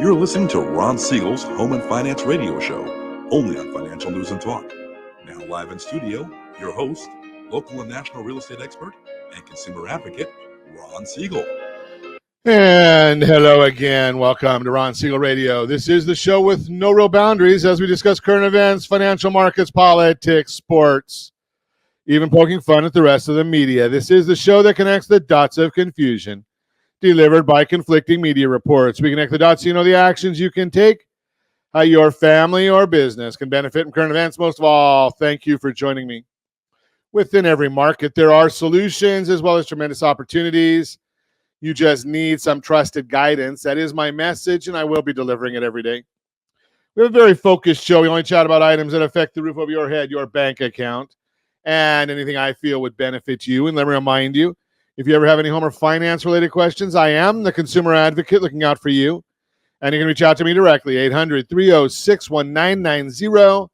You're listening to Ron Siegel's Home and Finance Radio Show, only on Financial News and Talk. Now live in studio, your host, local and national real estate expert and consumer advocate, Ron Siegel. And hello again. Welcome to Ron Siegel Radio. This is the show with no real boundaries as we discuss current events, financial markets, politics, sports, even poking fun at the rest of the media. This is the show that connects the dots of confusion delivered by conflicting media reports. We connect the dots so you know the actions you can take, how your family or business can benefit from current events. Most of all, thank you for joining me. Within every market, there are solutions as well as tremendous opportunities. You just need some trusted guidance. That is my message, and I will be delivering it every day. We have a very focused show. We only chat about items that affect the roof over your head, your bank account, and anything I feel would benefit you. And let me remind you, if you ever have any home or finance-related questions, I am the consumer advocate looking out for you. And you can reach out to me directly, 800-306-1990,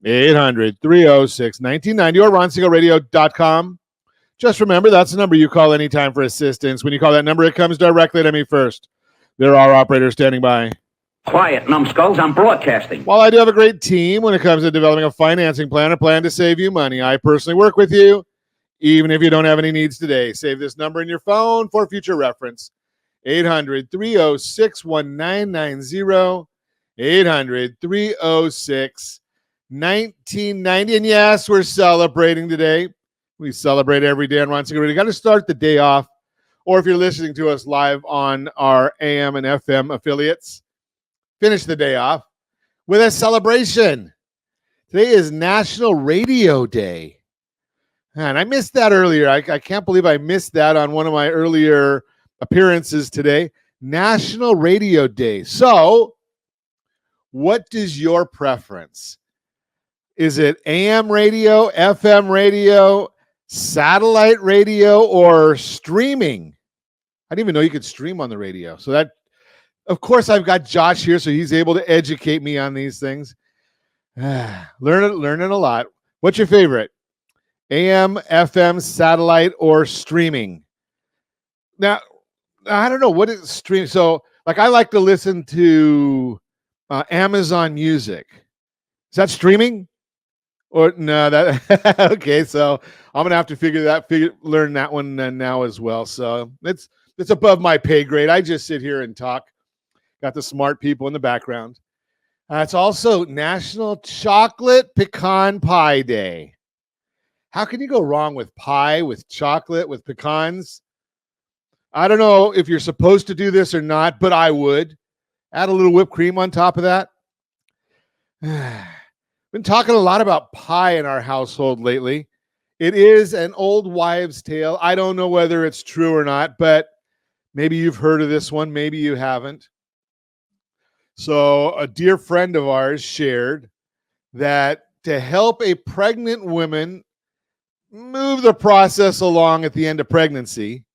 800-306-1990, or ronsiegelradio.com. Just remember, that's the number you call anytime for assistance. When you call that number, it comes directly to me first. There are operators standing by. Quiet, numbskulls, I'm broadcasting. While I do have a great team when it comes to developing a financing plan or plan to save you money, I personally work with you, even if you don't have any needs today. Save this number in your phone for future reference. 800-306-1990, 800-306-1990. And yes, we're celebrating today. We celebrate every day on Ron Siegel Radio. Got to start the day off, or if you're listening to us live on our AM and FM affiliates, finish the day off with a celebration. Today is National Radio Day. And I missed that earlier. I can't believe I missed that on one of my earlier appearances today. National Radio Day. So, what is your preference? Is it AM radio, FM radio, satellite radio, or streaming? I didn't even know you could stream on the radio. So that, of course, I've got Josh here, so he's able to educate me on these things. Learning a lot. What's your favorite? AM, FM, satellite, or streaming? Now, I don't know. What is stream? So, like, I like to listen to Amazon Music. Is that streaming? Or no, that okay. So I'm gonna have to learn that one now as well. So it's above my pay grade. I just sit here and talk. Got the smart people in the background. It's also National Chocolate Pecan Pie Day. How can you go wrong with pie, with chocolate, with pecans? I don't know if you're supposed to do this or not, but I would. Add a little whipped cream on top of that. Been talking a lot about pie in our household lately. It is an old wives' tale. I don't know whether it's true or not, but maybe you've heard of this one. Maybe you haven't. So a dear friend of ours shared that to help a pregnant woman move the process along at the end of pregnancy,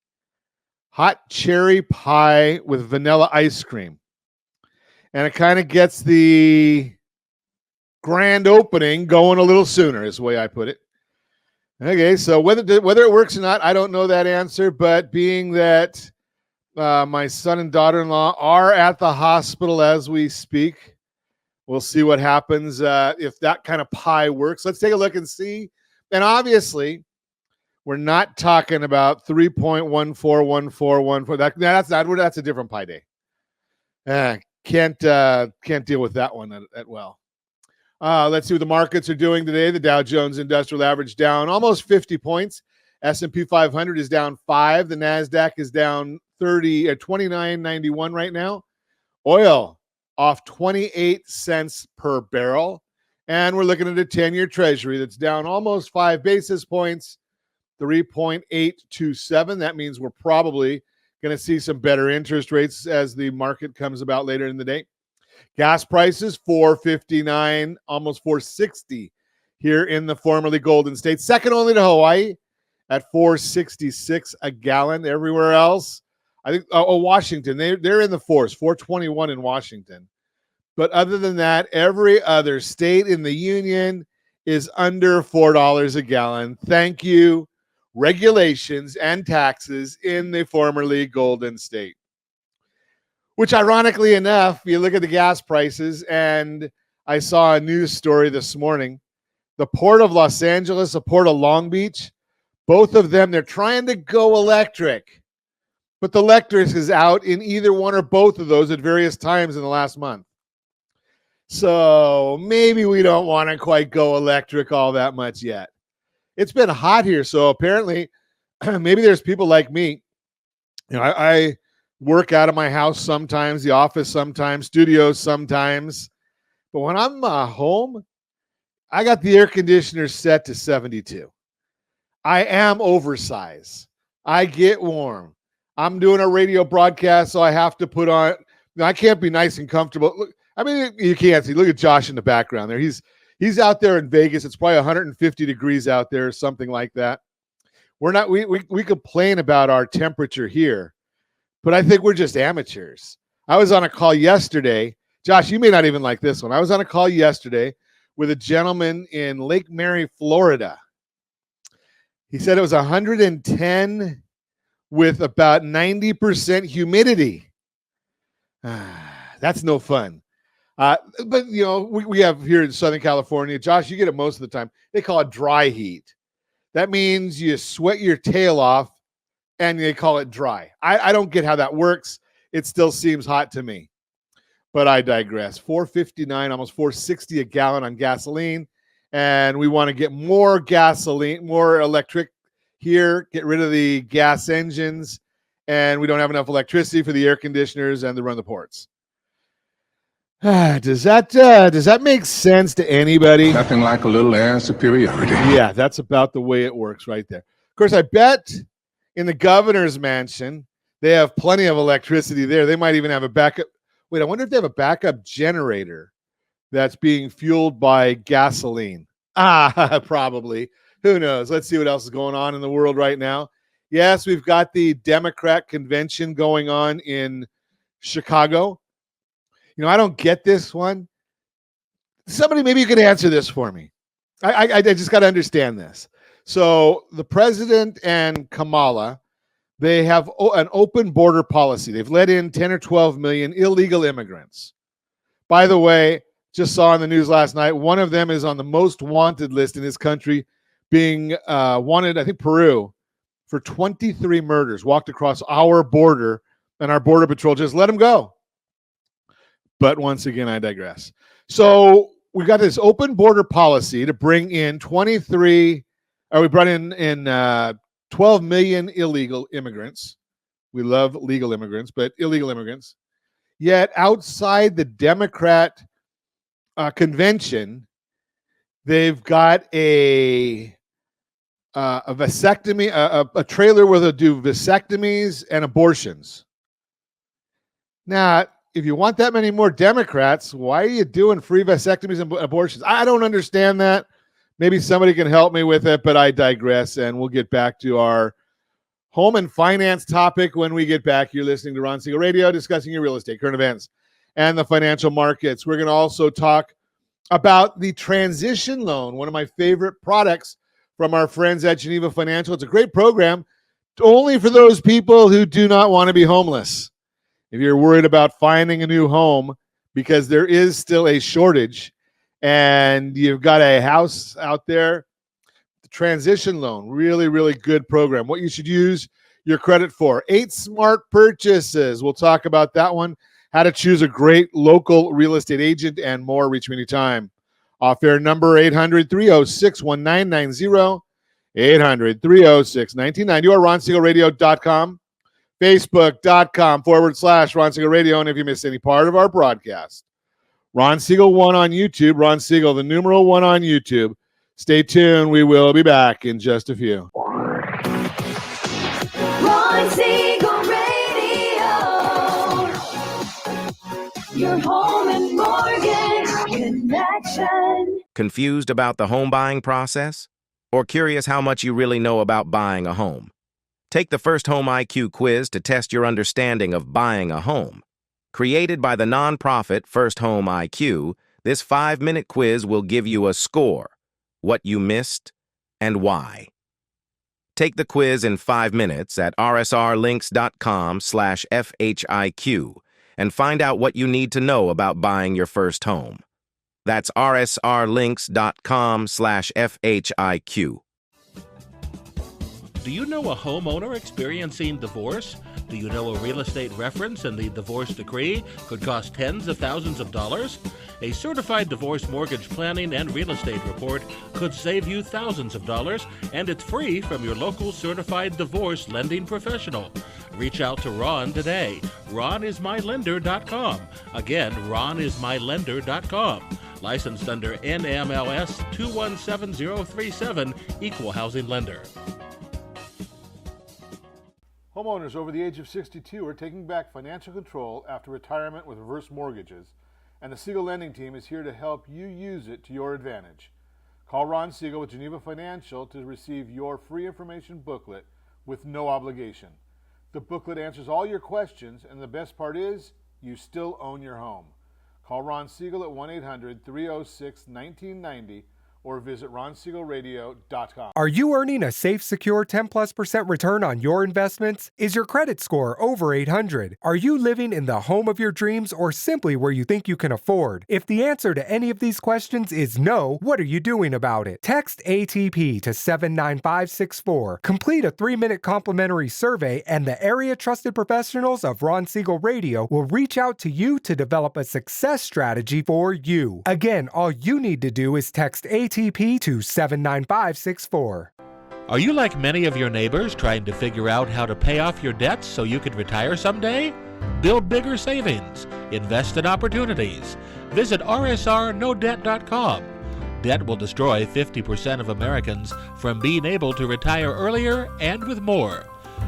hot cherry pie with vanilla ice cream. And it kind of gets the grand opening going a little sooner is the way I put it. Okay, so whether it works or not, I don't know that answer, but being that my son and daughter-in-law are at the hospital as we speak, we'll see what happens if that kind of pie works. Let's take a look and see. And obviously, we're not talking about 3.141414. That's a different pie day. Can't deal with that one at well. Let's see what the markets are doing today. The Dow Jones Industrial Average down almost 50 points. S&P 500 is down 5. The NASDAQ is down 29.91 right now. Oil off 28 cents per barrel. And we're looking at a 10-year treasury that's down almost 5 basis points, 3.827. That means we're probably going to see some better interest rates as the market comes about later in the day. Gas prices, $4.59, almost $4.60 here in the formerly Golden State. Second only to Hawaii at $4.66 a gallon. Everywhere else, I think, Washington, they're in the fours, $4.21 in Washington. But other than that, every other state in the union is under $4 a gallon. Thank you, regulations and taxes in the formerly Golden State. Which, ironically enough, you look at the gas prices, and I saw a news story this morning. The Port of Los Angeles, the Port of Long Beach, both of them, they're trying to go electric. But the electric is out in either one or both of those at various times in the last month. So maybe we don't want to quite go electric all that much yet. It's been hot here, so apparently maybe there's people like me. You know, I work out of my house sometimes, the office sometimes, studios sometimes. But when I'm home, I got the air conditioner set to 72. I am oversized. I get warm. I'm doing a radio broadcast, so I have to put on. I can't be nice and comfortable. Look, I mean, you can't see. Look at Josh in the background there. He's out there in Vegas. It's probably 150 degrees out there, something like that. We're not. We complain about our temperature here, but I think we're just amateurs. I was on a call yesterday. Josh, you may not even like this one. I was on a call yesterday with a gentleman in Lake Mary, Florida. He said it was 110 with about 90% humidity. That's no fun. But, you know, we have here in Southern California, Josh, you get it most of the time. They call it dry heat. That means you sweat your tail off and they call it dry. I don't get how that works. It still seems hot to me. But I digress. $4.59, almost $4.60 a gallon on gasoline. And we want to get more gasoline, more electric here, get rid of the gas engines. And we don't have enough electricity for the air conditioners and to run the ports. Does that make sense to anybody? Nothing like a little air superiority. Yeah, that's about the way it works right there. Of course, I bet in the governor's mansion, they have plenty of electricity there. They might even have a backup. Wait, I wonder if they have a backup generator that's being fueled by gasoline. Probably. Who knows? Let's see what else is going on in the world right now. Yes, we've got the Democrat convention going on in Chicago. You know, I don't get this one. Somebody, maybe you could answer this for me. I just got to understand this. So the president and Kamala, they have an open border policy. They've let in 10 or 12 million illegal immigrants. By the way, just saw in the news last night, one of them is on the most wanted list in this country, being wanted, I think, Peru, for 23 murders, walked across our border, and our border patrol just let him go. But once again, I digress. So we've got this open border policy to bring in 12 million illegal immigrants. We love legal immigrants, but illegal immigrants. Yet outside the Democrat convention, they've got a vasectomy, a trailer where they'll do vasectomies and abortions. Now, if you want that many more Democrats, why are you doing free vasectomies and abortions? I don't understand that. Maybe somebody can help me with it, but I digress, and we'll get back to our home and finance topic when we get back. You're listening to Ron Siegel Radio, discussing your real estate, current events, and the financial markets. We're going to also talk about the transition loan, one of my favorite products from our friends at Geneva Financial. It's a great program only for those people who do not want to be homeless. If you're worried about finding a new home, because there is still a shortage and you've got a house out there, the transition loan, really, really good program. What you should use your credit for. 8 smart purchases. We'll talk about that one. How to choose a great local real estate agent and more. Reach me anytime. Off-air number 800-306-1990. 800-306-1990 or RonSiegelRadio.com. Facebook.com/Ron Siegel Radio. And if you miss any part of our broadcast, Ron Siegel 1 on YouTube, Ron Siegel, the numeral 1 on YouTube. Stay tuned. We will be back in just a few. Ron Siegel Radio, your home and mortgage connection. Confused about the home buying process? Or curious how much you really know about buying a home? Take the First Home IQ quiz to test your understanding of buying a home. Created by the nonprofit First Home IQ, this 5-minute quiz will give you a score, what you missed, and why. Take the quiz in 5 minutes at rsrlinks.com/FHIQ and find out what you need to know about buying your first home. That's rsrlinks.com/FHIQ. Do you know a homeowner experiencing divorce? Do you know a real estate reference and the divorce decree could cost tens of thousands of dollars? A certified divorce mortgage planning and real estate report could save you thousands of dollars, and it's free from your local certified divorce lending professional. Reach out to Ron today. RonIsMyLender.com. Again, RonIsMyLender.com. Licensed under NMLS 217037, Equal Housing Lender. Homeowners over the age of 62 are taking back financial control after retirement with reverse mortgages, and the Siegel Lending Team is here to help you use it to your advantage. Call Ron Siegel with Geneva Financial to receive your free information booklet with no obligation. The booklet answers all your questions, and the best part is, you still own your home. Call Ron Siegel at 1-800-306-1990 or visit ronsiegelradio.com. Are you earning a safe, secure 10+% return on your investments? Is your credit score over 800? Are you living in the home of your dreams or simply where you think you can afford? If the answer to any of these questions is no, what are you doing about it? Text ATP to 79564. Complete a 3-minute complimentary survey, and the area trusted professionals of Ron Siegel Radio will reach out to you to develop a success strategy for you. Again, all you need to do is text ATP to 79564. Are you like many of your neighbors trying to figure out how to pay off your debts so you could retire someday? Build bigger savings. Invest in opportunities. Visit rsrnodebt.com. Debt will destroy 50% of Americans from being able to retire earlier and with more.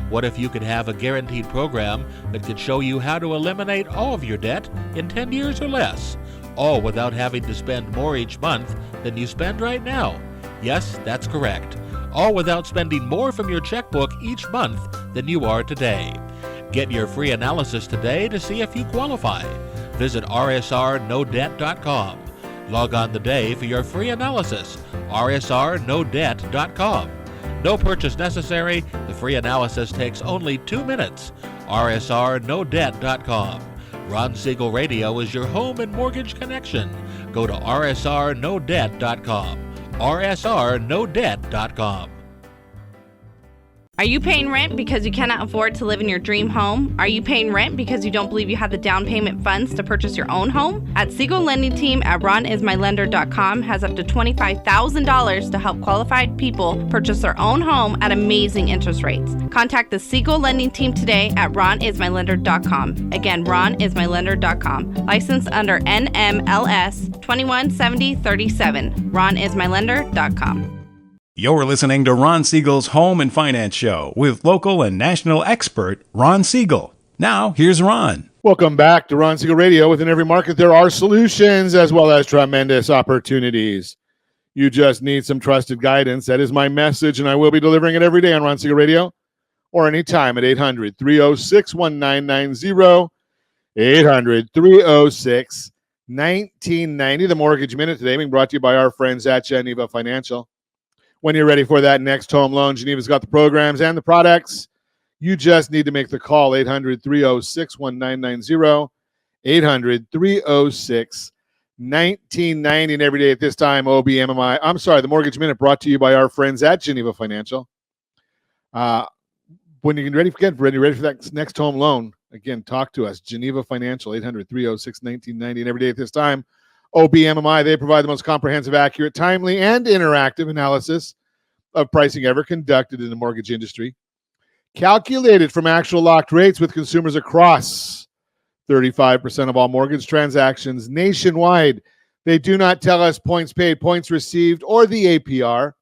What if you could have a guaranteed program that could show you how to eliminate all of your debt in 10 years or less? All without having to spend more each month than you spend right now. Yes, that's correct. All without spending more from your checkbook each month than you are today. Get your free analysis today to see if you qualify. Visit rsrnodebt.com. Log on today for your free analysis. rsrnodebt.com. No purchase necessary. The free analysis takes only 2 minutes. rsrnodebt.com. Ron Siegel Radio is your home and mortgage connection. Go to rsrnodebt.com. rsrnodebt.com. Are you paying rent because you cannot afford to live in your dream home? Are you paying rent because you don't believe you have the down payment funds to purchase your own home? At Siegel Lending Team at RonIsMyLender.com has up to $25,000 to help qualified people purchase their own home at amazing interest rates. Contact the Siegel Lending Team today at RonIsMyLender.com. Again, RonIsMyLender.com. Licensed under NMLS 217037. RonIsMyLender.com. You're listening to Ron Siegel's Home and Finance Show with local and national expert Ron Siegel. Now, here's Ron. Welcome back to Ron Siegel Radio. Within every market, there are solutions as well as tremendous opportunities. You just need some trusted guidance. That is my message, and I will be delivering it every day on Ron Siegel Radio or anytime at 800-306-1990, 800-306-1990. The Mortgage Minute today being brought to you by our friends at Geneva Financial. When you're ready for that next home loan, Geneva's got the programs and the products. You just need to make the call, 800-306-1990, 800-306-1990. And every day at this time, the Mortgage Minute brought to you by our friends at Geneva Financial. When you're ready for that next home loan, again, talk to us, Geneva Financial, 800-306-1990. And every day at this time, OBMMI, they provide the most comprehensive, accurate, timely, and interactive analysis of pricing ever conducted in the mortgage industry. Calculated from actual locked rates with consumers across 35% of all mortgage transactions nationwide. They do not tell us points paid, points received, or the APR.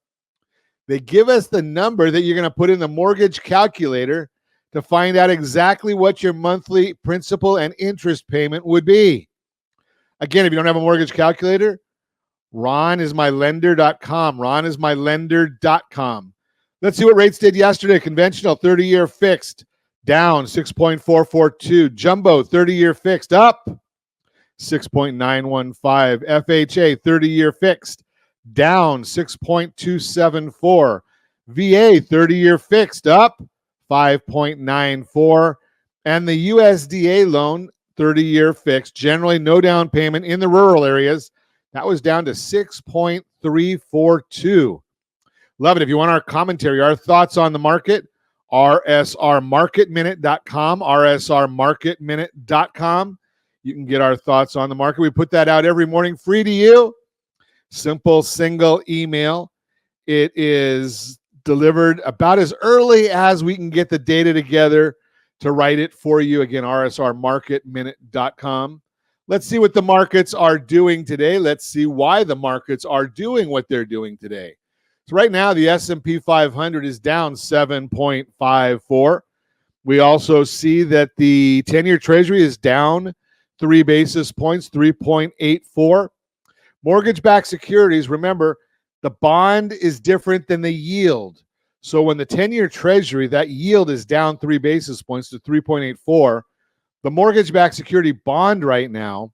They give us the number that you're going to put in the mortgage calculator to find out exactly what your monthly principal and interest payment would be. Again, if you don't have a mortgage calculator, RonIsMyLender.com. RonIsMyLender.com. Let's see what rates did yesterday. Conventional 30-year fixed, down 6.442. Jumbo 30-year fixed, up 6.915. FHA 30-year fixed, down 6.274. VA 30-year fixed, up 5.94. And the USDA loan 30-year fixed, generally no down payment in the rural areas. That was down to 6.342. Love it. If you want our commentary, our thoughts on the market, rsrmarketminute.com, rsrmarketminute.com. You can get our thoughts on the market. We put that out every morning free to you. Simple single email. It is delivered about as early as we can get the data together to write it for you. Again, rsrmarketminute.com. Let's see what the markets are doing today. Let's see why the markets are doing what they're doing today. So right now, the S&P 500 is down 7.54. We also see that the 10-year Treasury is down 3 basis points, 3.84. Mortgage-backed securities, remember, the bond is different than the yield. So when the 10-year Treasury, that yield is down 3 basis points to 3.84, the mortgage-backed security bond right now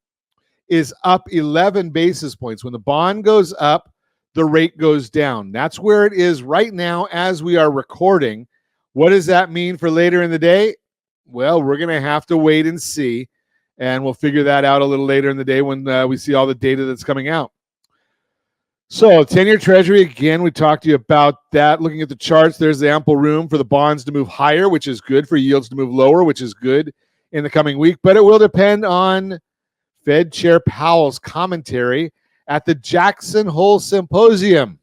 is up 11 basis points. When the bond goes up, the rate goes down. That's where it is right now as we are recording. What does that mean for later in the day? Well, we're going to have to wait and see, and we'll figure that out a little later in the day when we see all the data that's coming out. So 10-year Treasury, again, we talked to you about that. Looking at the charts, there's the ample room for the bonds to move higher, which is good, for yields to move lower, which is good in the coming week. But it will depend on Fed Chair Powell's commentary at the Jackson Hole Symposium.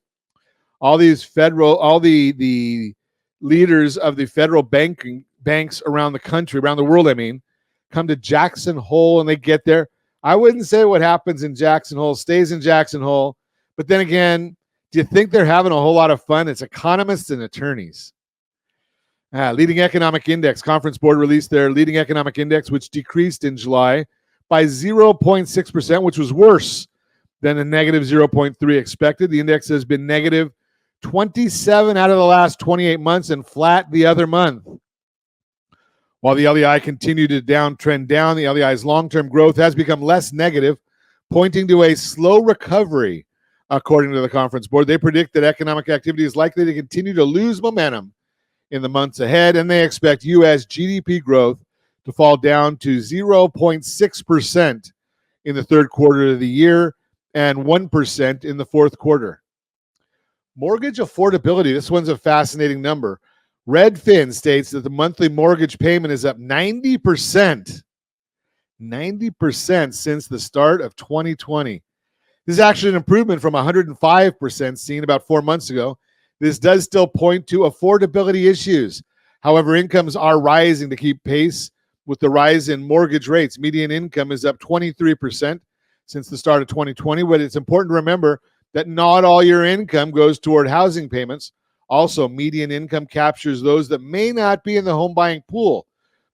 All the leaders of the federal banks around the country, around the world, come to Jackson Hole and they get there. I wouldn't say what happens in Jackson Hole stays in Jackson Hole. But then again, do you think they're having a whole lot of fun? It's economists and attorneys. Leading Economic Index. Conference Board released their Leading Economic Index, which decreased in July by 0.6%, which was worse than the negative 0.3 expected. The index has been negative 27 out of the last 28 months and flat the other month. While the LEI continued to downtrend down, the LEI's long-term growth has become less negative, pointing to a slow recovery. According to the Conference Board, they predict that economic activity is likely to continue to lose momentum in the months ahead, and they expect U.S. GDP growth to fall down to 0.6% in the third quarter of the year and 1% in the fourth quarter. Mortgage affordability, this one's a fascinating number. Redfin states that the monthly mortgage payment is up 90%. 90% since the start of 2020. This is actually an improvement from 105% seen about 4 months ago. This does still point to affordability issues. However, incomes are rising to keep pace with the rise in mortgage rates. Median income is up 23% since the start of 2020, but it's important to remember that not all your income goes toward housing payments. Also, median income captures those that may not be in the home buying pool.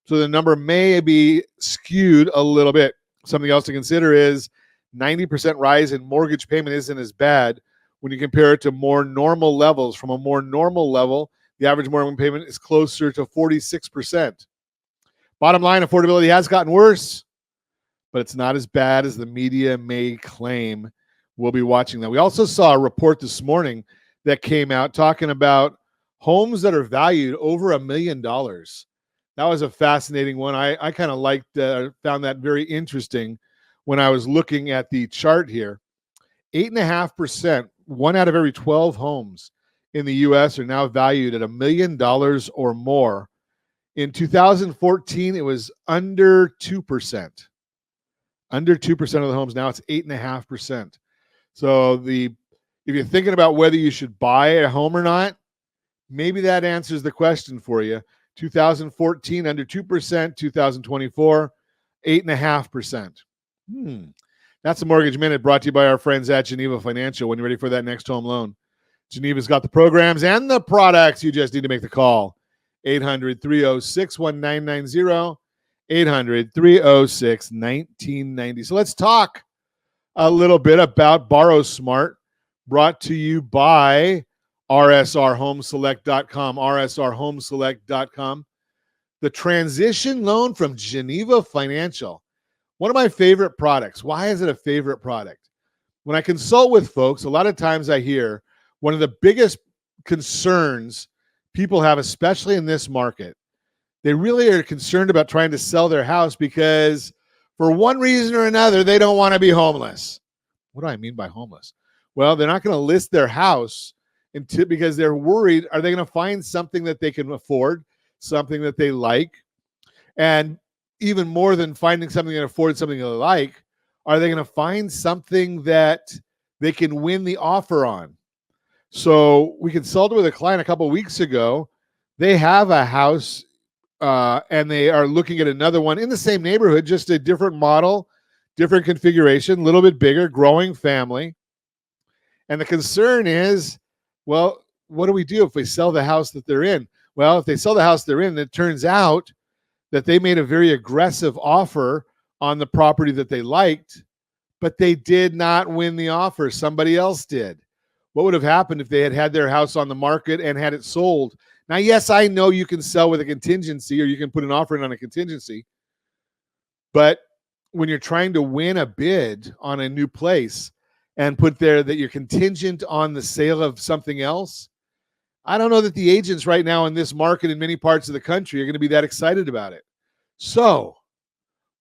So the number may be skewed a little bit. Something else to consider is 90% rise in mortgage payment isn't as bad when you compare it to more normal levels. From a more normal level, the average mortgage payment is closer to 46%. Bottom line, affordability has gotten worse, but it's not as bad as the media may claim. We'll be watching that. We also saw a report this morning that came out talking about homes that are valued over $1 million. That was a fascinating one. I kind of found that very interesting when I was looking at the chart here. 8.5%, 1 out of every 12 homes in the U.S. are now valued at $1 million or more. In 2014, it was under 2%. Under 2% of the homes. Now it's 8.5%. So if you're thinking about whether you should buy a home or not, maybe that answers the question for you. 2014, under 2%. 2024, 8.5%. That's a Mortgage Minute brought to you by our friends at Geneva Financial. When you're ready for that next home loan, Geneva's got the programs and the products. You just need to make the call. 800-306-1990. 800-306-1990. So let's talk a little bit about Borrow Smart, brought to you by rsrhomeselect.com. rsrhomeselect.com. The transition loan from Geneva Financial. One of my favorite products. Why is it a favorite product? When I consult with folks, a lot of times I hear one of the biggest concerns people have, especially in this market, they really are concerned about trying to sell their house because For one reason or another, they don't want to be homeless. What do I mean by homeless? Well, they're not going to list their house because they're worried, are they going to find something that they can afford, something that they like? And even more than finding something they can afford, something they like, are they going to find something that they can win the offer on? So we consulted with a client a couple of weeks ago. They have a house and they are looking at another one in the same neighborhood, just a different model, different configuration, a little bit bigger, growing family. And the concern is, well, what do we do if we sell the house that they're in? Well, if they sell the house they're in, it turns out that they made a very aggressive offer on the property that they liked, but they did not win the offer. Somebody else did. What would have happened if they had had their house on the market and had it sold? Now, yes, I know you can sell with a contingency, or you can put an offer in on a contingency, but when you're trying to win a bid on a new place and put there that you're contingent on the sale of something else, I don't know that the agents right now in this market in many parts of the country are going to be that excited about it. So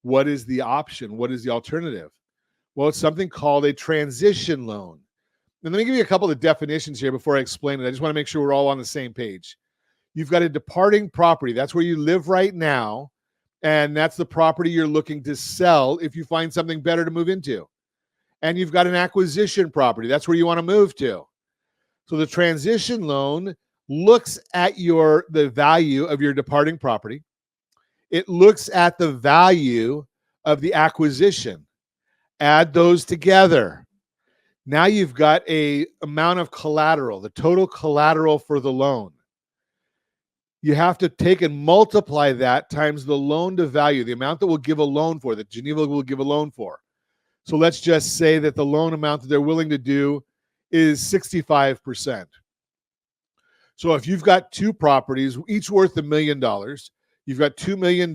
what is the option? What is the alternative? Well, it's something called a transition loan. And let me give you a couple of definitions here before I explain it. I just want to make sure we're all on the same page. You've got a departing property. That's where you live right now. And that's the property you're looking to sell if you find something better to move into. And you've got an acquisition property. That's where you want to move to. So the transition loan looks at the value of your departing property. It looks at the value of the acquisition. Add those together. Now you've got a amount of collateral, the total collateral for the loan. You have to take and multiply that times the loan to value, the amount that we'll give a loan for, that Geneva will give a loan for. So let's just say that the loan amount that they're willing to do is 65%. So if you've got two properties, each worth $1 million, you've got $2 million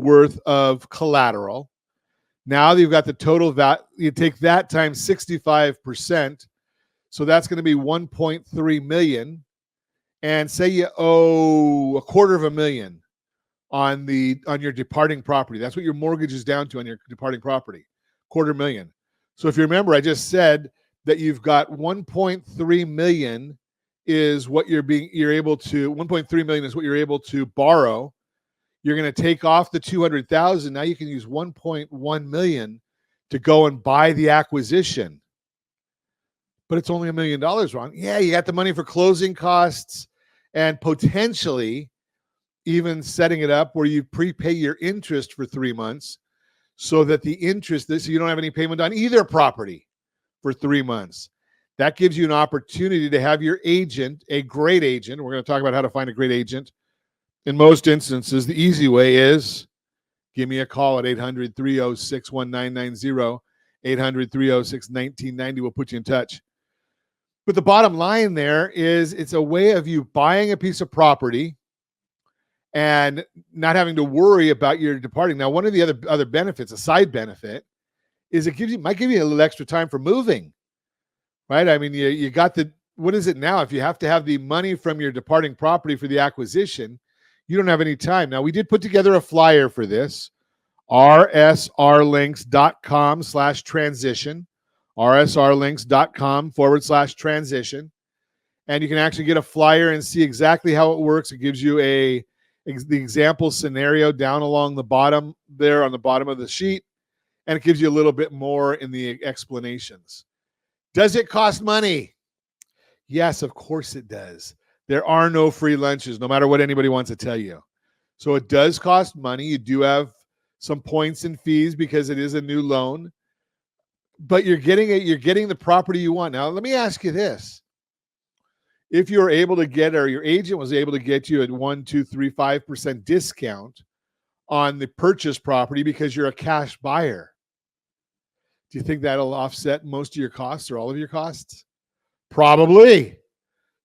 worth of collateral. Now you've got the total value. You take that times 65%. So that's going to be 1.3 million. And say you owe $250,000 on your departing property. That's what your mortgage is down to on your departing property, $250,000. So if you remember, I just said that you've got 1.3 million is what you're able to 1.3 million is what you're able to borrow. You're going to take off the 200,000. Now you can use 1.1 million to go and buy the acquisition. But it's only $1 million, Ron. Yeah, you got the money for closing costs and potentially even setting it up where you prepay your interest for 3 months so that the interest, so you don't have any payment on either property for 3 months. That gives you an opportunity to have your agent, a great agent. We're going to talk about how to find a great agent. In most instances, the easy way is give me a call at 800-306-1990, 800-306-1990. We'll put you in touch. But the bottom line there is it's a way of you buying a piece of property and not having to worry about your departing. Now, one of the other benefits, a side benefit, is it might give you a little extra time for moving, right? I mean, you got what is it now? If you have to have the money from your departing property for the acquisition, you don't have any time. Now, we did put together a flyer for this, rsrlinks.com/transition, rsrlinks.com/transition. And you can actually get a flyer and see exactly how it works. It gives you the example scenario down along the bottom there on the bottom of the sheet. And it gives you a little bit more in the explanations. Does it cost money? Yes, of course it does. There are no free lunches, no matter what anybody wants to tell you. So it does cost money. You do have some points and fees because it is a new loan. But you're getting the property you want. Now, let me ask you this. If you're able to get, or your agent was able to get you at 1, 2, 3, 5% discount on the purchase property because you're a cash buyer, do you think that'll offset most of your costs or all of your costs? Probably.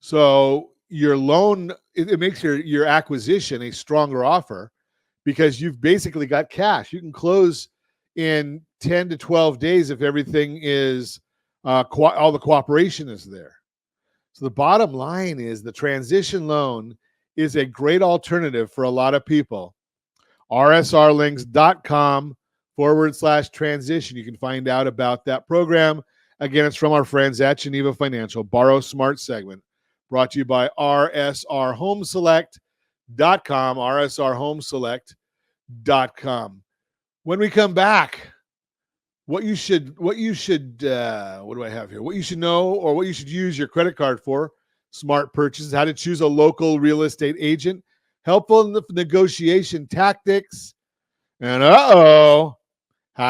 So your loan, it makes your acquisition a stronger offer because you've basically got cash. You can close in 10 to 12 days if everything is, all the cooperation is there. So the bottom line is the transition loan is a great alternative for a lot of people. rsrlinks.com /transition. You can find out about that program. Again, it's from our friends at Geneva Financial, Borrow Smart segment, brought to you by rsrhomeselect.com, rsrhomeselect.com. When we come back, what you should know, or what you should use your credit card for, smart purchases, how to choose a local real estate agent, helpful negotiation tactics, and how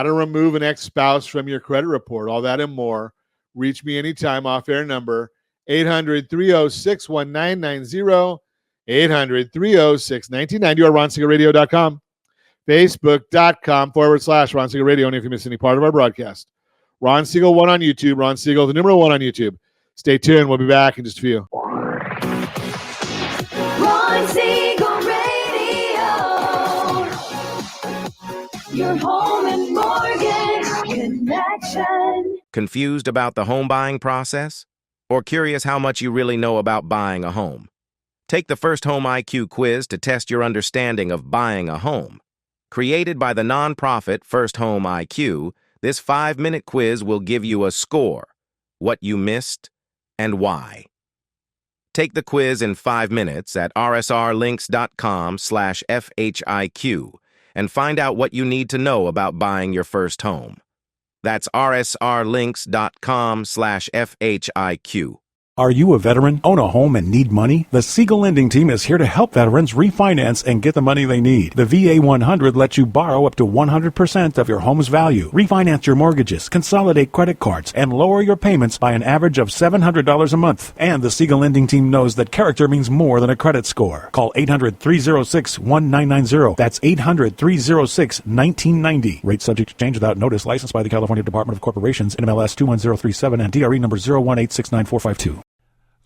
to remove an ex-spouse from your credit report, all that and more. Reach me anytime, off-air number 800-306-1990, 800-306-1990, or RonSiegelRadio.com. Facebook.com /Ron Siegel Radio. And if you miss any part of our broadcast, Ron Siegel 1 on YouTube, Ron Siegel, the number 1 on YouTube. Stay tuned. We'll be back in just a few. Ron Siegel Radio. Your home and mortgage connection. Confused about the home buying process? Or curious how much you really know about buying a home? Take the First Home IQ quiz to test your understanding of buying a home. Created by the nonprofit First Home IQ, this 5-minute quiz will give you a score, what you missed, and why. Take the quiz in 5 minutes at rsrlinks.com/FHIQ and find out what you need to know about buying your first home. That's rsrlinks.com/FHIQ. Are you a veteran, own a home, and need money? The Siegel Lending Team is here to help veterans refinance and get the money they need. The VA 100 lets you borrow up to 100% of your home's value, refinance your mortgages, consolidate credit cards, and lower your payments by an average of $700 a month. And the Siegel Lending Team knows that character means more than a credit score. Call 800-306-1990. That's 800-306-1990. Rate subject to change without notice. Licensed by the California Department of Corporations, NMLS 21037, and DRE number 018694452.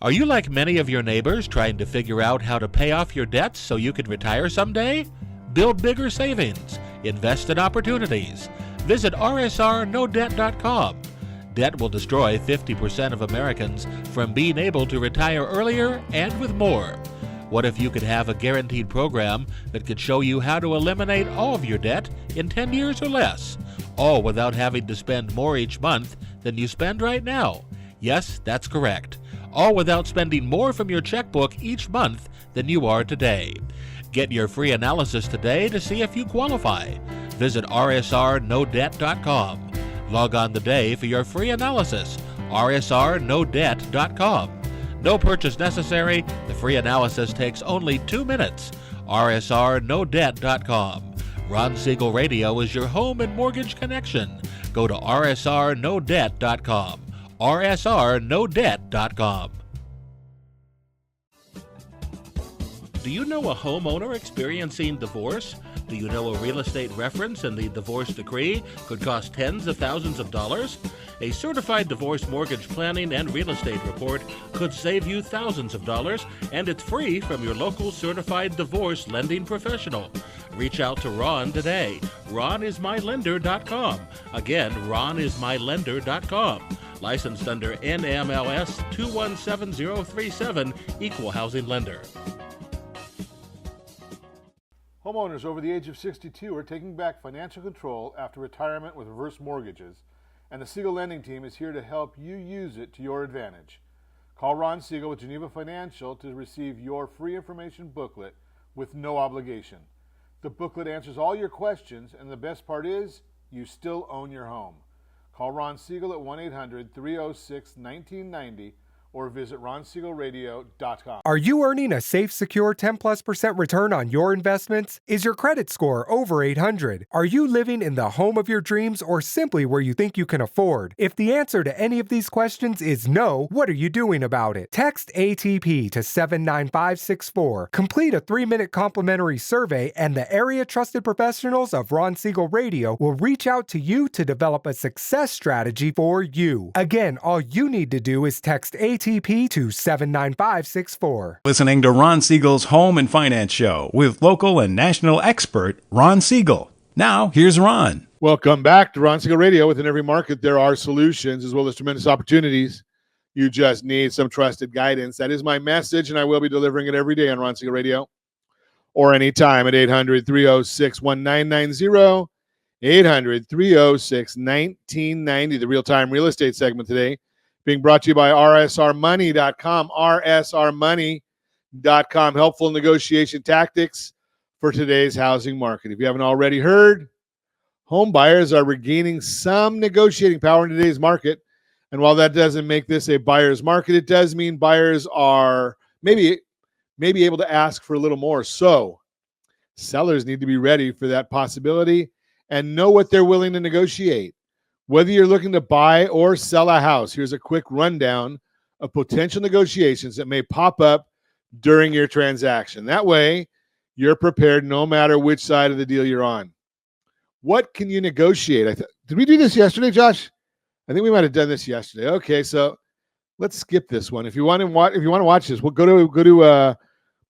Are you like many of your neighbors trying to figure out how to pay off your debts so you can retire someday? Build bigger savings. Invest in opportunities. Visit rsrnodebt.com. Debt will destroy 50% of Americans from being able to retire earlier and with more. What if you could have a guaranteed program that could show you how to eliminate all of your debt in 10 years or less, all without having to spend more each month than you spend right now? Yes, that's correct. All without spending more from your checkbook each month than you are today. Get your free analysis today to see if you qualify. Visit rsrnodebt.com. Log on today for your free analysis. rsrnodebt.com. No purchase necessary. The free analysis takes only 2 minutes. rsrnodebt.com. Ron Siegel Radio is your home and mortgage connection. Go to rsrnodebt.com. rsrnodebt.com. Do you know a homeowner experiencing divorce? Do you know a real estate reference and the divorce decree could cost tens of thousands of dollars? A certified divorce mortgage planning and real estate report could save you thousands of dollars, and it's free from your local certified divorce lending professional. Reach out to Ron today. RonIsMyLender.com. Again, RonIsMyLender.com. Licensed under NMLS 217037, Equal Housing Lender. Homeowners over the age of 62 are taking back financial control after retirement with reverse mortgages, and the Siegel Lending Team is here to help you use it to your advantage. Call Ron Siegel with Geneva Financial to receive your free information booklet with no obligation. The booklet answers all your questions, and the best part is, you still own your home. Call Ron Siegel at 1-800-306-1990 or visit RonSiegelRadio.com. Are you earning a safe, secure 10+% return on your investments? Is your credit score over 800? Are you living in the home of your dreams or simply where you think you can afford? If the answer to any of these questions is no, what are you doing about it? Text ATP to 79564. Complete a 3-minute complimentary survey, and the area trusted professionals of Ron Siegel Radio will reach out to you to develop a success strategy for you. Again, all you need to do is text ATP to 79564. Listening to Ron Siegel's Home and Finance Show with local and national expert Ron Siegel. Now, here's Ron. Welcome back to Ron Siegel Radio. Within every market, there are solutions as well as tremendous opportunities. You just need some trusted guidance. That is my message, and I will be delivering it every day on Ron Siegel Radio or anytime at 800-306-1990, 800-306-1990, the real-time real estate segment today, being brought to you by rsrmoney.com, rsrmoney.com, helpful negotiation tactics for today's housing market. If you haven't already heard, home buyers are regaining some negotiating power in today's market. And while that doesn't make this a buyer's market, it does mean buyers are maybe able to ask for a little more. So sellers need to be ready for that possibility and know what they're willing to negotiate. Whether you're looking to buy or sell a house, here's a quick rundown of potential negotiations that may pop up during your transaction. That way, you're prepared no matter which side of the deal you're on. What can you negotiate? Did we do this yesterday, Josh? I think we might have done this yesterday. Okay, so let's skip this one. If you want to watch this, we'll go to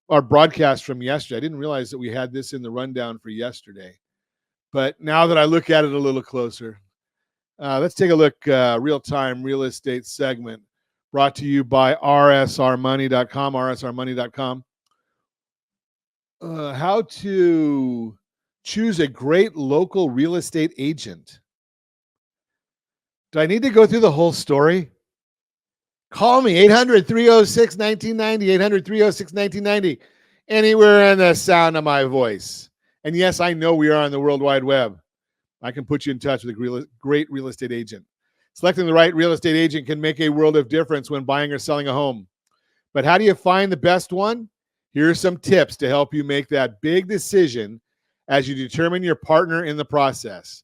our broadcast from yesterday. I didn't realize that we had this in the rundown for yesterday, but now that I look at it a little closer, let's take a look. Real-time real estate segment brought to you by rsrmoney.com. rsrmoney.com. How to choose a great local real estate agent. Do I need to go through the whole story? Call me, 800-306-1990, 800-306-1990, anywhere in the sound of my voice. And yes, I know we are on the World Wide Web. I can put you in touch with a great real estate agent. Selecting the right real estate agent can make a world of difference when buying or selling a home. But how do you find the best one? Here are some tips to help you make that big decision as you determine your partner in the process.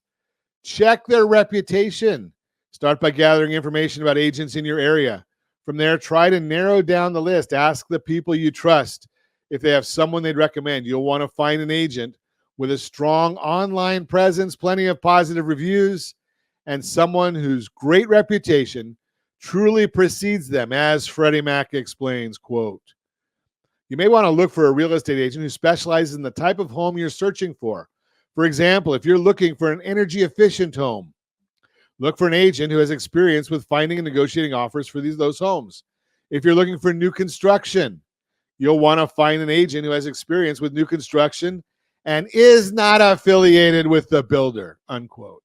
Check their reputation. Start by gathering information about agents in your area. From there, try to narrow down the list. Ask the people you trust if they have someone they'd recommend. You'll want to find an agent with a strong online presence, plenty of positive reviews, and someone whose great reputation truly precedes them, as Freddie Mac explains, quote. You may want to look for a real estate agent who specializes in the type of home you're searching for. For example, if you're looking for an energy-efficient home, look for an agent who has experience with finding and negotiating offers for those homes. If you're looking for new construction, you'll want to find an agent who has experience with new construction and is not affiliated with the builder, unquote.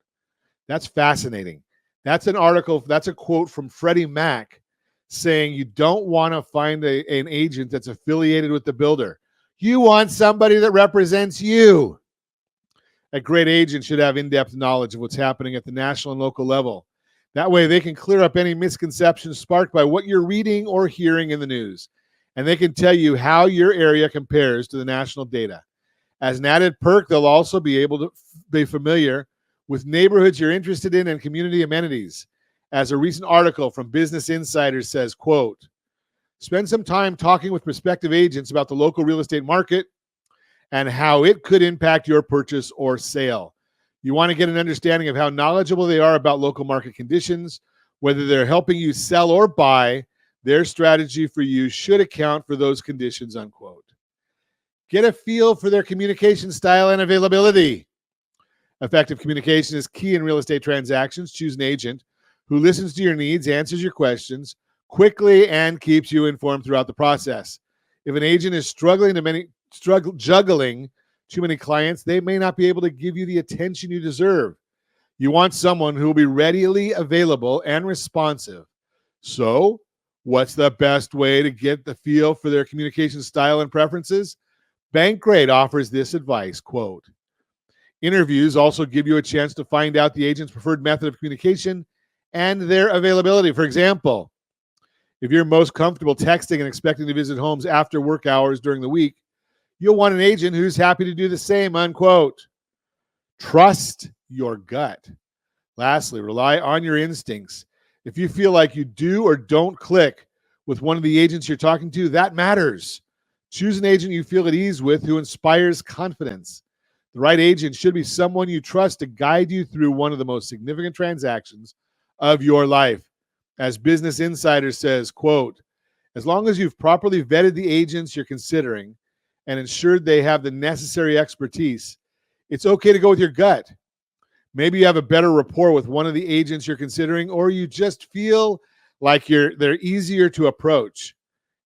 That's fascinating. That's an article, that's a quote from Freddie Mac saying you don't want to find an agent that's affiliated with the builder. You want somebody that represents you. A great agent should have in-depth knowledge of what's happening at the national and local level. That way they can clear up any misconceptions sparked by what you're reading or hearing in the news. And they can tell you how your area compares to the national data. As an added perk, they'll also be able to be familiar with neighborhoods you're interested in and community amenities. As a recent article from Business Insider says, quote, spend some time talking with prospective agents about the local real estate market and how it could impact your purchase or sale. You want to get an understanding of how knowledgeable they are about local market conditions, whether they're helping you sell or buy. Their strategy for you should account for those conditions, unquote. Get a feel for their communication style and availability. Effective communication is key in real estate transactions. Choose an agent who listens to your needs, answers your questions quickly, and keeps you informed throughout the process. If an agent is juggling too many clients, they may not be able to give you the attention you deserve. You want someone who will be readily available and responsive. So, what's the best way to get the feel for their communication style and preferences? Bankrate offers this advice, quote, interviews also give you a chance to find out the agent's preferred method of communication and their availability. For example, if you're most comfortable texting and expecting to visit homes after work hours during the week, you'll want an agent who's happy to do the same, unquote. Trust your gut. Lastly, rely on your instincts. If you feel like you do or don't click with one of the agents you're talking to, that matters. Choose an agent you feel at ease with who inspires confidence. The right agent should be someone you trust to guide you through one of the most significant transactions of your life. As Business Insider says, quote, as long as you've properly vetted the agents you're considering and ensured they have the necessary expertise, it's okay to go with your gut. Maybe you have a better rapport with one of the agents you're considering, or you just feel like they're easier to approach.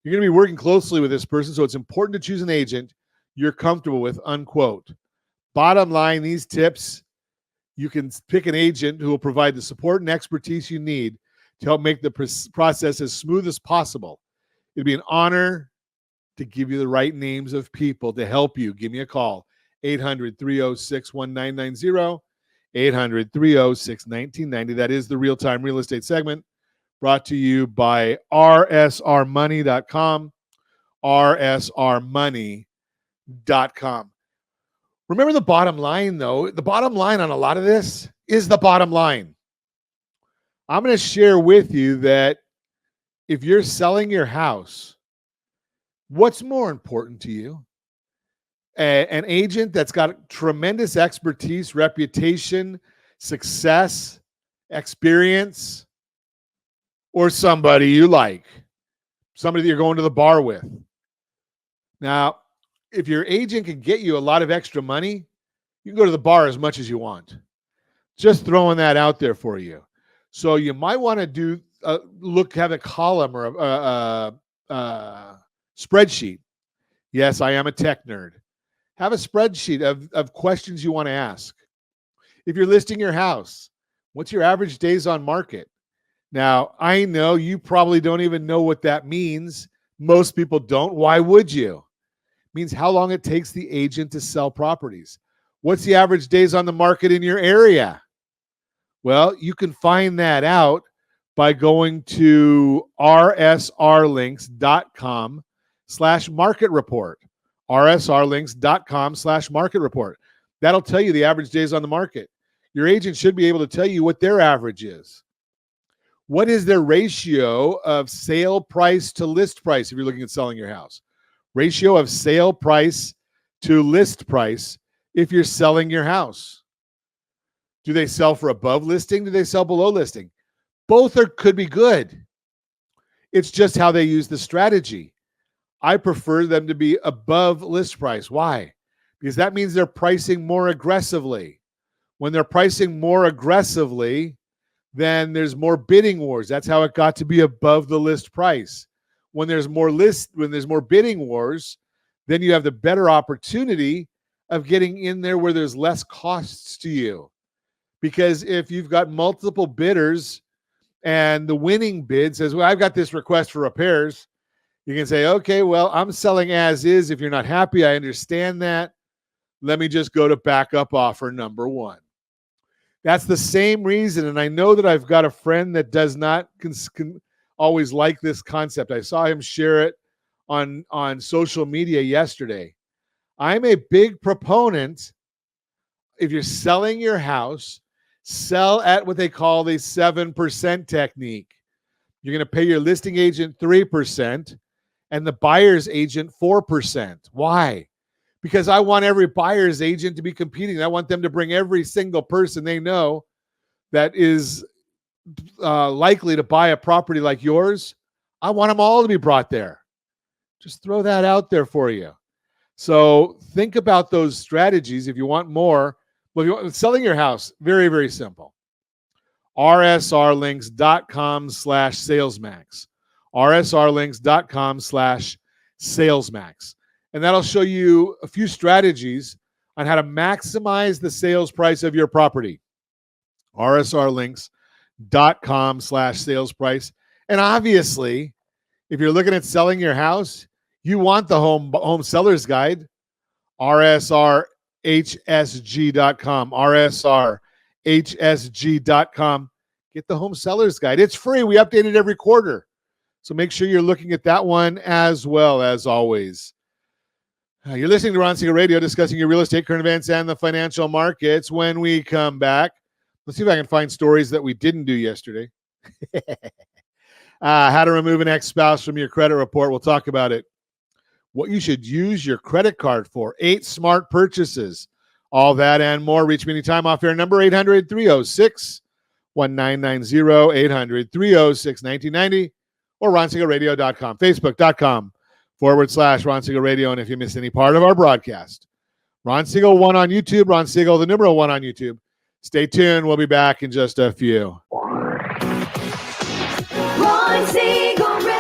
You're going to be working closely with this person, so it's important to choose an agent you're comfortable with, unquote. Bottom line, these tips You can pick an agent who will provide the support and expertise you need to help make the process as smooth as possible. It'd be an honor to give you the right names of people to help you. Give me a call, 800-306-1990, 800-306-1990. That is the Real-Time Real Estate segment, brought to you by rsrmoney.com, rsrmoney.com. Remember the bottom line, though. The bottom line on a lot of this is the bottom line. I'm going to share with you that if you're selling your house, what's more important to you? An agent that's got tremendous expertise, reputation, success, experience, or somebody you like, somebody that you're going to the bar with. Now, if your agent can get you a lot of extra money, you can go to the bar as much as you want. Just throwing that out there for you. So you might want to do have a column or a spreadsheet. Yes, I am a tech nerd. Have a spreadsheet of questions you want to ask. If you're listing your house, what's your average days on market? Now, I know you probably don't even know what that means. Most people don't. Why would you? Means how long it takes the agent to sell properties. What's the average days on the market in your area? Well, you can find that out by going to rsrlinks.com/market report. rsrlinks.com/market report. That'll tell you the average days on the market. Your agent should be able to tell you what their average is. What is their ratio of sale price to list price if you're looking at selling your house? Ratio of sale price to list price if you're selling your house. Do they sell for above listing? Do they sell below listing? Both could be good. It's just how they use the strategy. I prefer them to be above list price. Why? Because that means they're pricing more aggressively. When they're pricing more aggressively, then there's more bidding wars. That's how it got to be above the list price. When there's more bidding wars, then you have the better opportunity of getting in there where there's less costs to you. Because if you've got multiple bidders and the winning bid says, well, I've got this request for repairs, you can say, okay, well, I'm selling as is. If you're not happy, I understand that. Let me just go to backup offer number one. That's the same reason. And I know that I've got a friend that does not always like this concept. I saw him share it on social media yesterday. I'm a big proponent. If you're selling your house, sell at what they call the 7% technique. You're going to pay your listing agent 3% and the buyer's agent 4%. Why? Because I want every buyer's agent to be competing. I want them to bring every single person they know that is likely to buy a property like yours. I want them all to be brought there. Just throw that out there for you. So think about those strategies if you want more. Well, if you want, selling your house, very, very simple. rsrlinks.com/salesmax. rsrlinks.com/salesmax. And that'll show you a few strategies on how to maximize the sales price of your property. rsrlinks.com/sales price. And obviously, if you're looking at selling your house, you want the home seller's guide, rsrhsg.com, rsrhsg.com. Get the home seller's guide. It's free. We update it every quarter. So make sure you're looking at that one as well, as always. You're listening to Ron Siegel Radio, discussing your real estate, current events, and the financial markets. When we come back, let's see if I can find stories that we didn't do yesterday. How to remove an ex-spouse from your credit report. We'll talk about it. What you should use your credit card for. 8 smart purchases. All that and more. Reach me anytime off air. Number 800-306-1990, 800-306-1990, or RonSiegelRadio.com, Facebook.com/Ron Siegel Radio. And if you miss any part of our broadcast, Ron Siegel 1 on YouTube, Ron Siegel, the numeral 1 on YouTube. Stay tuned. We'll be back in just a few. Ron Siegel Radio.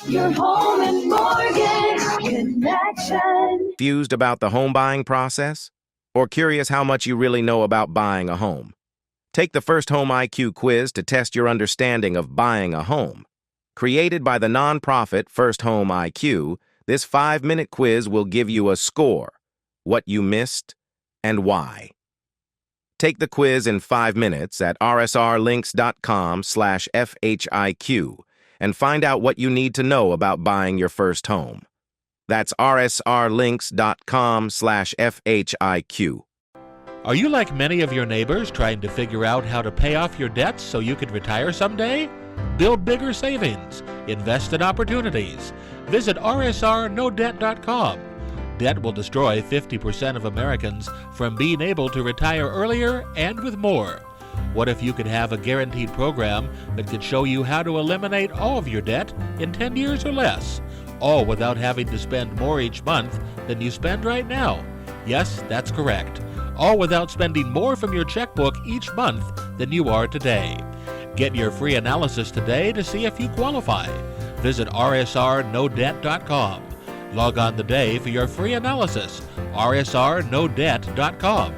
Your home and mortgage connection. Confused about the home buying process? or curious how much you really know about buying a home? Take the First Home IQ quiz to test your understanding of buying a home. Created by the nonprofit First Home IQ, this 5-minute quiz will give you a score, what you missed, and why. Take the quiz in 5 minutes at rsrlinks.com/FHIQ and find out what you need to know about buying your first home. That's rsrlinks.com/FHIQ. Are you like many of your neighbors trying to figure out how to pay off your debts so you can retire someday? Build bigger savings. Invest in opportunities. Visit rsrnodebt.com. Debt will destroy 50% of Americans from being able to retire earlier and with more. What if you could have a guaranteed program that could show you how to eliminate all of your debt in 10 years or less, all without having to spend more each month than you spend right now? Yes, that's correct. All without spending more from your checkbook each month than you are today. Get your free analysis today to see if you qualify. Visit rsrnodebt.com. Log on today for your free analysis, rsrnodebt.com.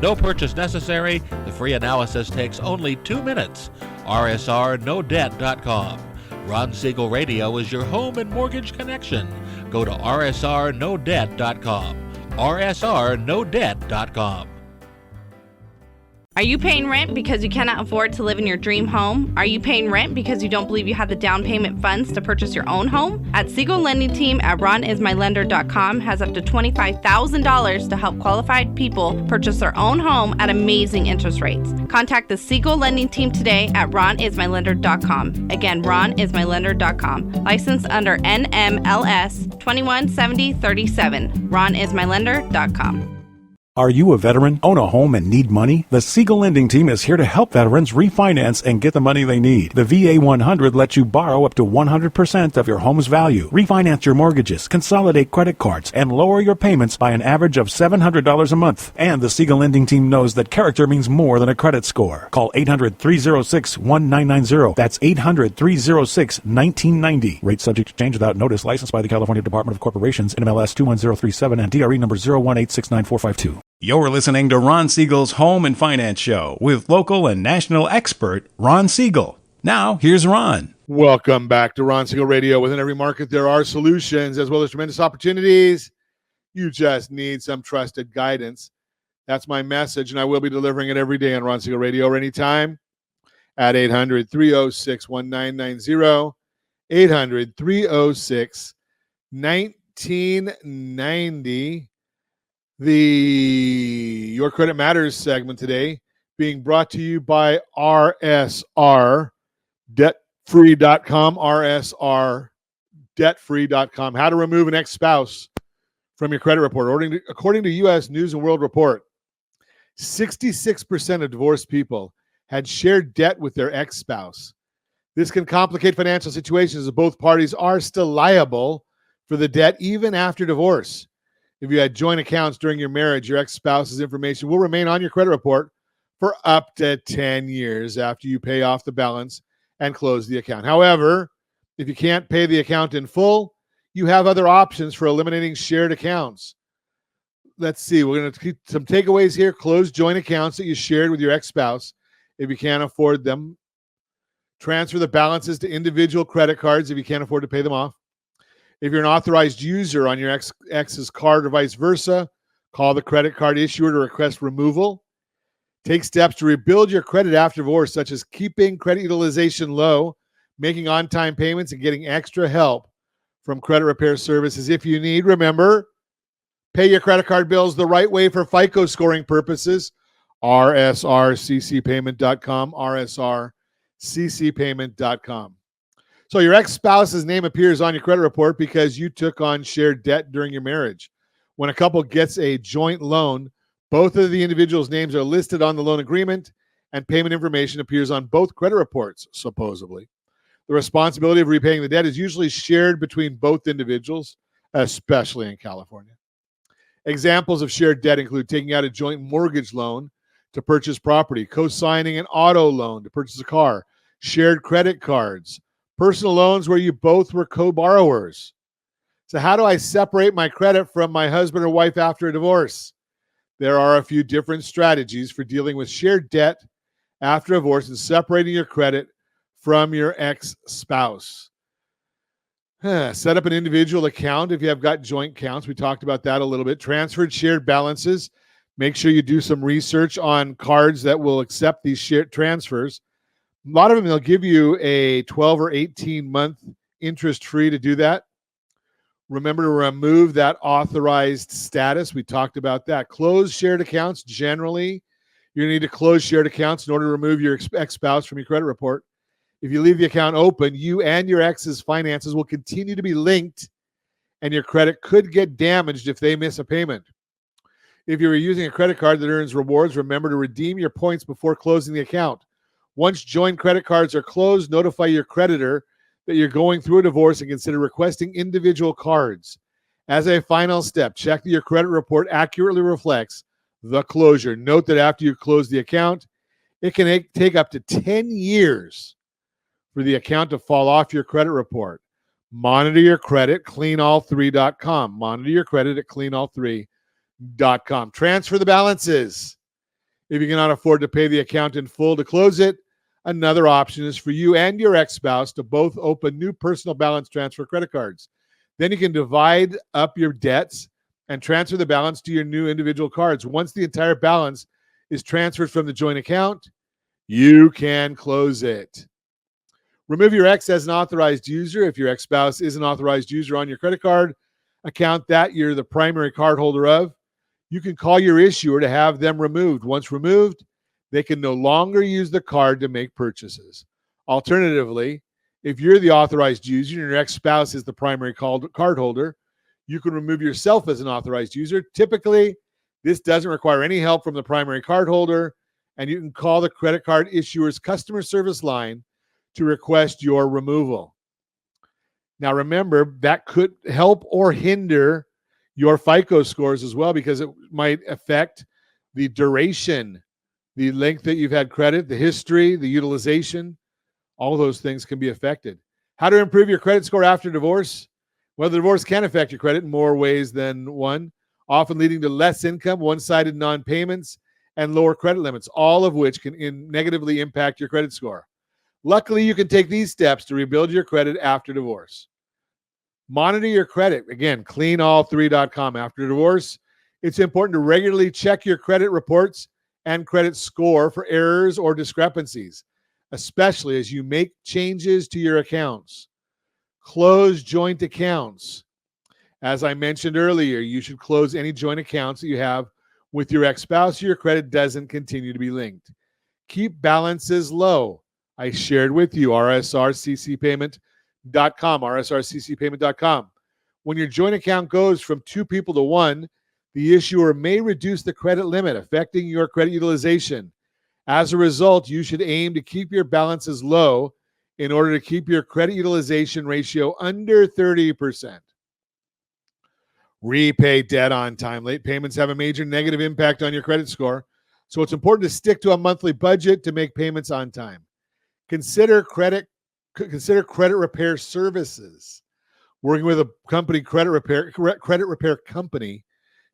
No purchase necessary. The free analysis takes only 2 minutes. rsrnodebt.com. Ron Siegel Radio is your home and mortgage connection. Go to rsrnodebt.com. rsrnodebt.com. Are you paying rent because you cannot afford to live in your dream home? Are you paying rent because you don't believe you have the down payment funds to purchase your own home? At Siegel Lending Team at RonIsMyLender.com has up to $25,000 to help qualified people purchase their own home at amazing interest rates. Contact the Siegel Lending Team today at RonIsMyLender.com. Again, RonIsMyLender.com. Licensed under NMLS 217037. RonIsMyLender.com. Are you a veteran, own a home, and need money? The Siegel Lending Team is here to help veterans refinance and get the money they need. The VA 100 lets you borrow up to 100% of your home's value, refinance your mortgages, consolidate credit cards, and lower your payments by an average of $700 a month. And the Siegel Lending Team knows that character means more than a credit score. Call 800-306-1990. That's 800-306-1990. Rate subject to change without notice. Licensed by the California Department of Corporations, NMLS 21037, and DRE number 018694452. You're listening to Ron Siegel's Home and Finance Show with local and national expert Ron Siegel. Now, here's Ron. Welcome back to Ron Siegel Radio. Within every market, there are solutions as well as tremendous opportunities. You just need some trusted guidance. That's my message, and I will be delivering it every day on Ron Siegel Radio or anytime at 800-306-1990, 800-306-1990. The Your Credit Matters segment today being brought to you by RSR Debtfree.com, RSR Debtfree.com. How to remove an ex-spouse from your credit report. According to U.S. News and World Report, 66% of divorced people had shared debt with their ex-spouse. This can complicate financial situations as both parties are still liable for the debt even after divorce. If you had joint accounts during your marriage, your ex-spouse's information will remain on your credit report for up to 10 years after you pay off the balance and close the account. However, if you can't pay the account in full, you have other options for eliminating shared accounts. Let's see. We're going to keep some takeaways here. Close joint accounts that you shared with your ex-spouse if you can't afford them. Transfer the balances to individual credit cards if you can't afford to pay them off. If you're an authorized user on your ex's card or vice versa, call the credit card issuer to request removal. Take steps to rebuild your credit after divorce, such as keeping credit utilization low, making on-time payments, and getting extra help from credit repair services if you need. Remember, pay your credit card bills the right way for FICO scoring purposes. rsrccpayment.com, rsrccpayment.com. So your ex-spouse's name appears on your credit report because you took on shared debt during your marriage. When a couple gets a joint loan, both of the individuals' names are listed on the loan agreement, and payment information appears on both credit reports, supposedly. The responsibility of repaying the debt is usually shared between both individuals, especially in California. Examples of shared debt include taking out a joint mortgage loan to purchase property, co-signing an auto loan to purchase a car, shared credit cards, personal loans where you both were co-borrowers. So how do I separate my credit from my husband or wife after a divorce? there are a few different strategies for dealing with shared debt after divorce and separating your credit from your ex-spouse. Set up an individual account if you have got joint accounts. We talked about that a little bit. Transferred shared balances. Make sure you do some research on cards that will accept these shared transfers. A lot of them, they'll give you a 12 or 18-month interest-free to do that. Remember to remove that authorized status. We talked about that. Close shared accounts. Generally, you need to close shared accounts in order to remove your ex-spouse from your credit report. If you leave the account open, you and your ex's finances will continue to be linked, and your credit could get damaged if they miss a payment. If you're using a credit card that earns rewards, remember to redeem your points before closing the account. Once joint credit cards are closed, notify your creditor that you're going through a divorce and consider requesting individual cards. As a final step, check that your credit report accurately reflects the closure. Note that after you close the account, it can take up to 10 years for the account to fall off your credit report. Monitor your credit, cleanall3.com. Monitor your credit at cleanall3.com. Transfer the balances. If you cannot afford to pay the account in full to close it, another option is for you and your ex-spouse to both open new personal balance transfer credit cards. Then you can divide up your debts and transfer the balance to your new individual cards. Once the entire balance is transferred from the joint account, you can close it. Remove your ex as an authorized user. If your ex-spouse is an authorized user on your credit card account that you're the primary card holder of, you can call your issuer to have them removed. Once removed, they can no longer use the card to make purchases. Alternatively, if you're the authorized user and your ex-spouse is the primary card holder, you can remove yourself as an authorized user. Typically, this doesn't require any help from the primary card holder, and you can call the credit card issuer's customer service line to request your removal. Now, remember, that could help or hinder your FICO scores as well, because it might affect the duration, the length that you've had credit, the history, the utilization. All those things can be affected. How to improve your credit score after divorce? Well, the divorce can affect your credit in more ways than one, often leading to less income, one-sided non-payments, and lower credit limits, all of which can negatively impact your credit score. Luckily, you can take these steps to rebuild your credit after divorce. Monitor your credit. Again, cleanall3.com. After divorce, it's important to regularly check your credit reports and credit score for errors or discrepancies, especially as you make changes to your accounts. Close joint accounts. As I mentioned earlier, you should close any joint accounts that you have with your ex-spouse so your credit doesn't continue to be linked. Keep balances low. I shared with you rsrccpayment.com, rsrccpayment.com. When your joint account goes from 2 people to 1, the issuer may reduce the credit limit, affecting your credit utilization. As a result, you should aim to keep your balances low in order to keep your credit utilization ratio under 30%. Repay debt on time. Late payments have a major negative impact on your credit score, so it's important to stick to a monthly budget to make payments on time. Consider credit repair services. Working with a company, credit repair company,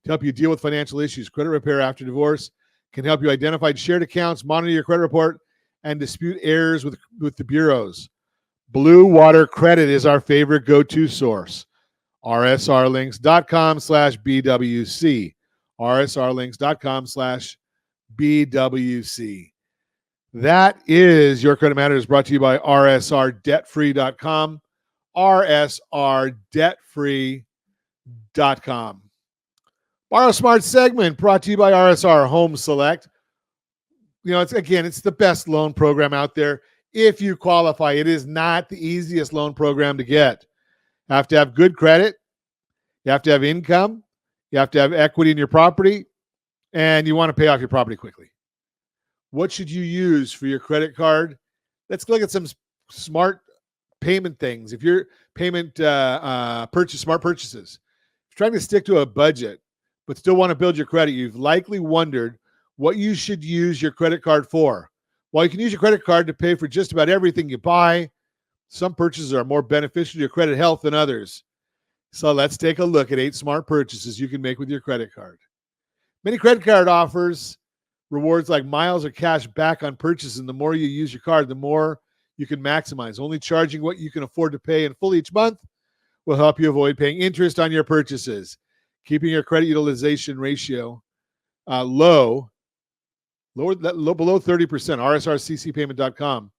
to help you deal with financial issues. Credit repair after divorce can help you identify shared accounts, monitor your credit report, and dispute errors with the bureaus. Blue Water Credit is our favorite go-to source. rsrlinks.com/BWC. rsrlinks.com/BWC. That is Your Credit Matters, brought to you by rsrdebtfree.com. rsrdebtfree.com. Borrow Smart segment brought to you by RSR Home Select. You know, it's the best loan program out there. If you qualify, it is not the easiest loan program to get. You have to have good credit. You have to have income. You have to have equity in your property. And you want to pay off your property quickly. What should you use for your credit card? Let's look at some smart payment things. If you're smart purchases, if you're trying to stick to a budget, but still want to build your credit, you've likely wondered what you should use your credit card for. While you can use your credit card to pay for just about everything you buy, some purchases are more beneficial to your credit health than others. So let's take a look at 8 smart purchases you can make with your credit card. Many credit card offers rewards like miles or cash back on purchases. And the more you use your card, the more you can maximize. Only charging what you can afford to pay in full each month will help you avoid paying interest on your purchases. Keeping your credit utilization ratio below 30%, rsrccpayment.com.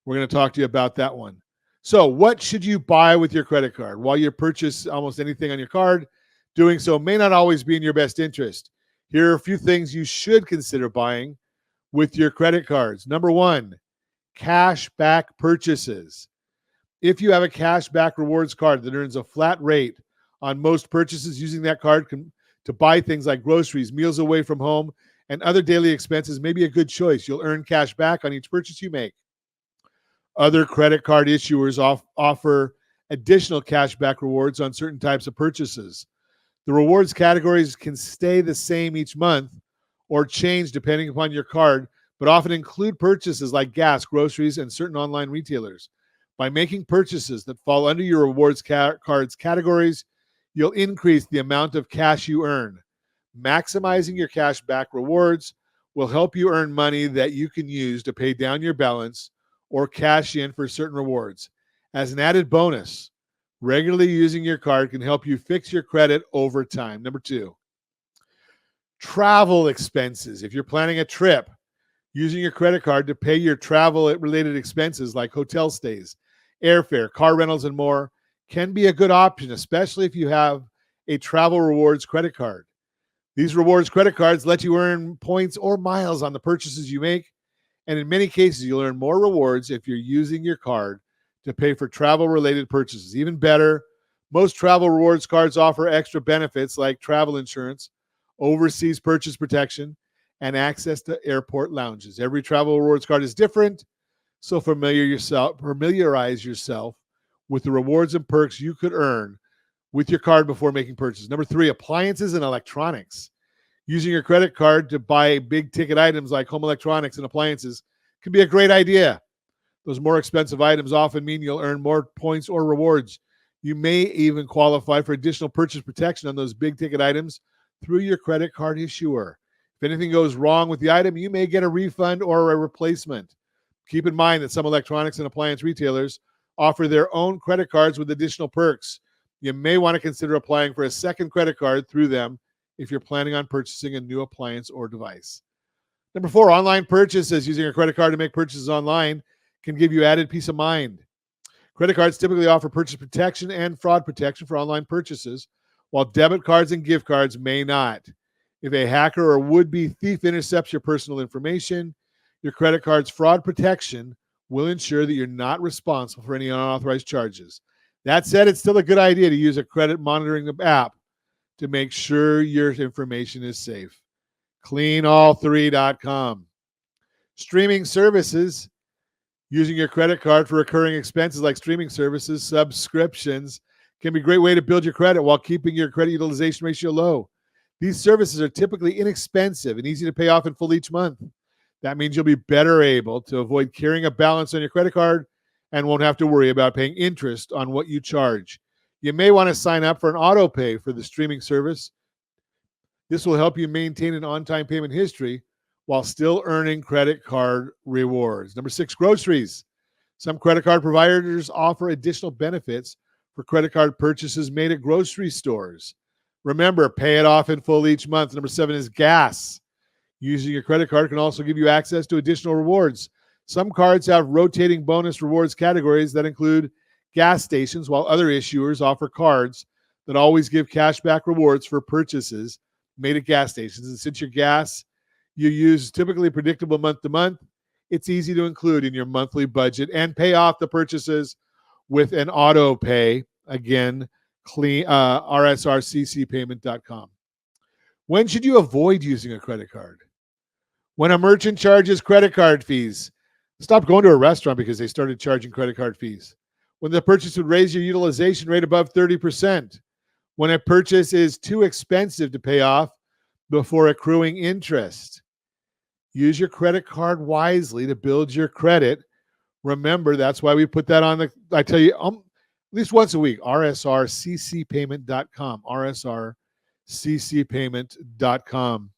We're going to talk to you about that one. So what should you buy with your credit card? While you purchase almost anything on your card, doing so may not always be in your best interest. Here are a few things you should consider buying with your credit cards. Number one, cash back purchases. If you have a cash back rewards card that earns a flat rate on most purchases, using that card to buy things like groceries, meals away from home, and other daily expenses may be a good choice. You'll earn cash back on each purchase you make. Other credit card issuers offer additional cash back rewards on certain types of purchases. The rewards categories can stay the same each month or change depending upon your card, but often include purchases like gas, groceries, and certain online retailers. By making purchases that fall under your rewards cards categories, you'll increase the amount of cash you earn. Maximizing your cash back rewards will help you earn money that you can use to pay down your balance or cash in for certain rewards. As an added bonus, regularly using your card can help you fix your credit over time. Number two, travel expenses. If you're planning a trip, using your credit card to pay your travel-related expenses like hotel stays, airfare, car rentals, and more can be a good option, especially if you have a travel rewards credit card. These rewards credit cards let you earn points or miles on the purchases you make, and in many cases, you'll earn more rewards if you're using your card to pay for travel-related purchases. Even better, most travel rewards cards offer extra benefits like travel insurance, overseas purchase protection, and access to airport lounges. Every travel rewards card is different, so familiarize yourself with the rewards and perks you could earn with your card before making purchases. Number three, appliances and electronics. Using your credit card to buy big ticket items like home electronics and appliances can be a great idea. Those more expensive items often mean you'll earn more points or rewards. You may even qualify for additional purchase protection on those big ticket items through your credit card issuer. If anything goes wrong with the item, you may get a refund or a replacement. Keep in mind that some electronics and appliance retailers offer their own credit cards with additional perks. You may want to consider applying for a second credit card through them if you're planning on purchasing a new appliance or device. Number four, online purchases. Using a credit card to make purchases online can give you added peace of mind. Credit cards typically offer purchase protection and fraud protection for online purchases, while debit cards and gift cards may not. If a hacker or would-be thief intercepts your personal information, your credit card's fraud protection will ensure that you're not responsible for any unauthorized charges. That said, it's still a good idea to use a credit monitoring app to make sure your information is safe. Cleanall3.com. Streaming services. Using your credit card for recurring expenses like streaming services, subscriptions can be a great way to build your credit while keeping your credit utilization ratio low. These services are typically inexpensive and easy to pay off in full each month. That means you'll be better able to avoid carrying a balance on your credit card and won't have to worry about paying interest on what you charge. You may want to sign up for an auto pay for the streaming service. This will help you maintain an on-time payment history while still earning credit card rewards. Number six, groceries. Some credit card providers offer additional benefits for credit card purchases made at grocery stores. Remember, pay it off in full each month. Number seven is gas. Using your credit card can also give you access to additional rewards. Some cards have rotating bonus rewards categories that include gas stations, while other issuers offer cards that always give cashback rewards for purchases made at gas stations. And since your gas you use typically predictable month to month, it's easy to include in your monthly budget and pay off the purchases with an auto pay. Again, rsrccpayment.com. When should you avoid using a credit card? When a merchant charges credit card fees. Stop going to a restaurant because they started charging credit card fees. When the purchase would raise your utilization rate above 30%. When a purchase is too expensive to pay off before accruing interest. Use your credit card wisely to build your credit. Remember, that's why we put that on I tell you, at least once a week, rsrccpayment.com, ccpayment.com.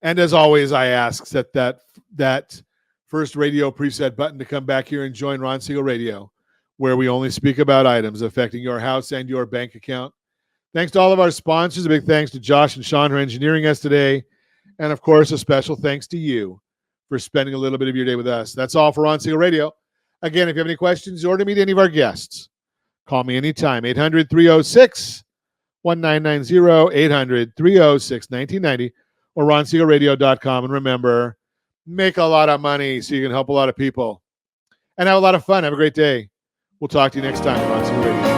And as always, I ask that first radio preset button to come back here and join Ron Siegel Radio, where we only speak about items affecting your house and your bank account. Thanks to all of our sponsors. A big thanks to Josh and Sean for engineering us today. And of course, a special thanks to you for spending a little bit of your day with us. That's all for Ron Siegel Radio. Again, if you have any questions or to meet any of our guests, call me anytime, 800-306-1990, 800-306-1990, or RonSiegelRadio.com. And remember, make a lot of money so you can help a lot of people. And have a lot of fun. Have a great day. We'll talk to you next time on Ron Siegel Radio.